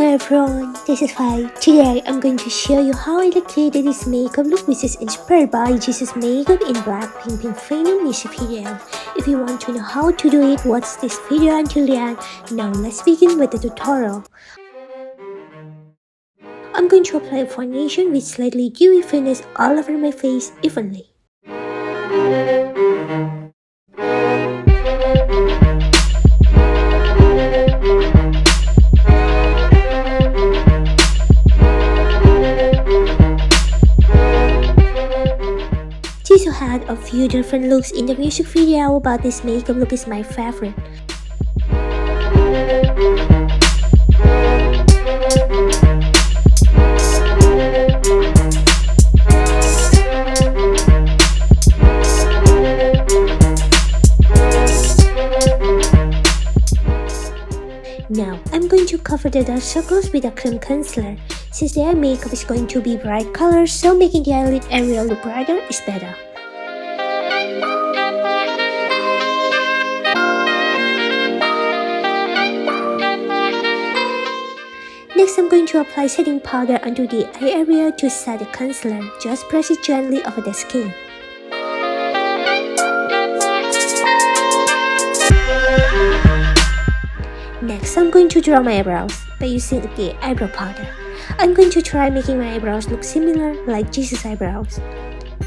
Hello everyone, this is Fai. Today I'm going to show you how I created this makeup look which is inspired by Jisoo's makeup in Blackpink in Venom music video. If you want to know how to do it, watch this video until the end. Now let's begin with the tutorial. I'm going to apply a foundation with slightly dewy finish all over my face evenly. Jisoo had a few different looks in the music video, but this makeup look is my favorite. Now, I'm going to cover the dark circles with a cream concealer. Since the eye makeup is going to be bright colors, so making the eyelid area look brighter is better. Next, I'm going to apply setting powder onto the eye area to set the concealer. Just press it gently over the skin. Next, I'm going to draw my eyebrows by using the eyebrow powder. I'm going to try making my eyebrows look similar like Jisoo's eyebrows.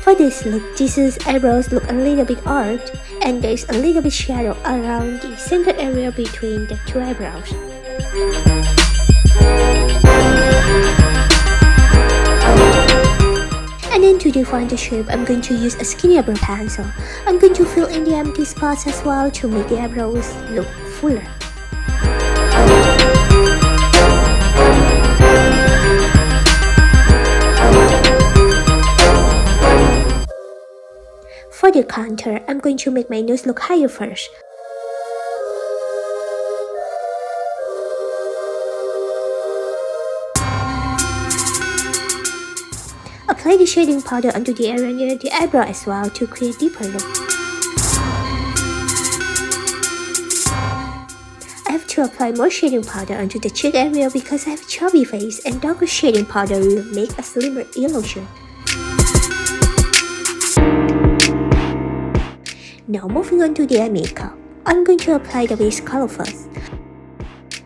For this look, Jisoo's eyebrows look a little bit arched and there is a little bit shadow around the center area between the two eyebrows. And then to define the shape, I'm going to use a skinny eyebrow pencil. I'm going to fill in the empty spots as well to make the eyebrows look fuller. For the contour, I'm going to make my nose look higher first. Apply the shading powder onto the area near the eyebrow as well to create deeper look. I have to apply more shading powder onto the cheek area because I have a chubby face and darker shading powder will make a slimmer illusion. Now moving on to the eye makeup, I'm going to apply the base color first.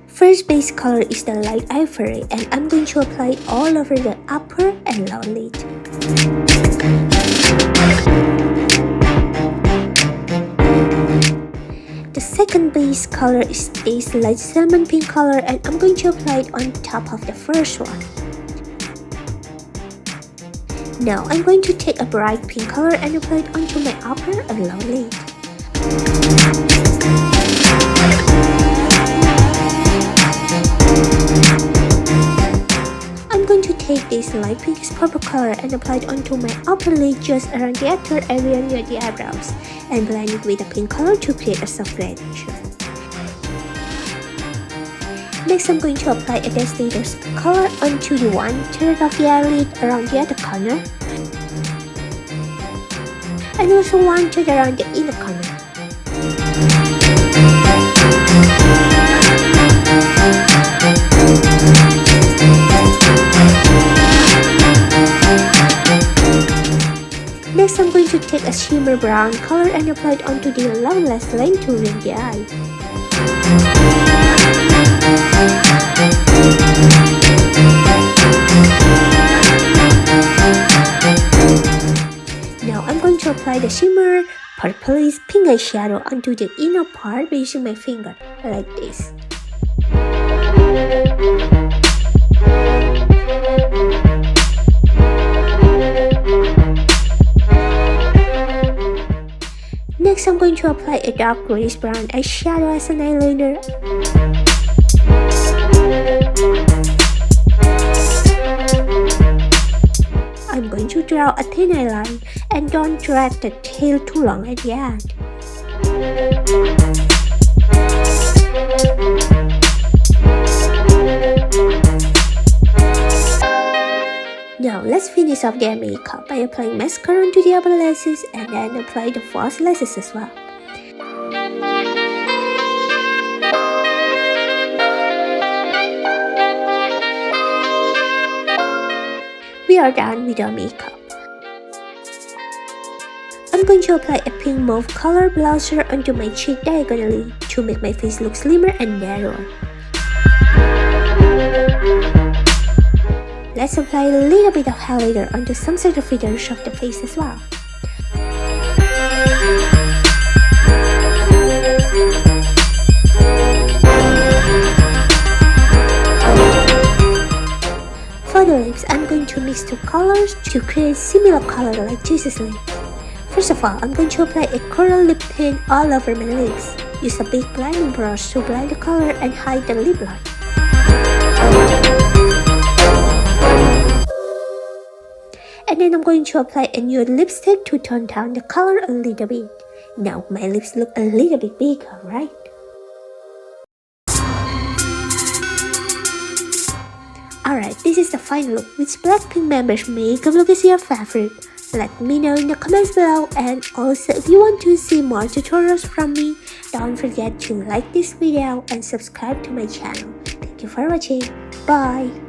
First base color is the light ivory and I'm going to apply it all over the upper and lower lid. The second base color is this light salmon pink color and I'm going to apply it on top of the first one. Now I'm going to take a bright pink color and apply it onto my upper and lower lid. I'm going to take this light pinkish purple color and apply it onto my upper lid just around the outer area near the eyebrows and blend it with a pink color to create a soft gradation. Next, I'm going to apply a Destiny's color onto the 1/3 of the eyelid around the other corner and also 1/3 around the inner corner. Next, I'm going to take a shimmer brown color and apply it onto the long lash line to ring the eye. Now I'm going to apply the shimmer purplish pink eyeshadow onto the inner part by using my finger, like this. Next, I'm going to apply a dark grayish brown eyeshadow as an eyeliner. I'm going to draw a thin eyeline and don't drag the tail too long at the end. Now let's finish off their makeup by applying mascara onto the upper lashes and then apply the false lashes as well. we are done with our makeup. I'm going to apply a pink mauve color blusher onto my cheek diagonally to make my face look slimmer and narrower. Let's apply a little bit of highlighter onto some sort of feathers of the face as well. For the lips, I'm going to mix two colors to create similar color like Jisoo's lips. First of all, I'm going to apply a coral lip tint all over my lips. Use a big blending brush to blend the color and hide the lip line. And then I'm going to apply a nude lipstick to tone down the color a little bit. Now my lips look a little bit bigger, right? Alright, this is the final look. Which Blackpink members' makeup look is your favorite? Let me know in the comments below, and also if you want to see more tutorials from me, don't forget to like this video and subscribe to my channel. Thank you for watching. Bye!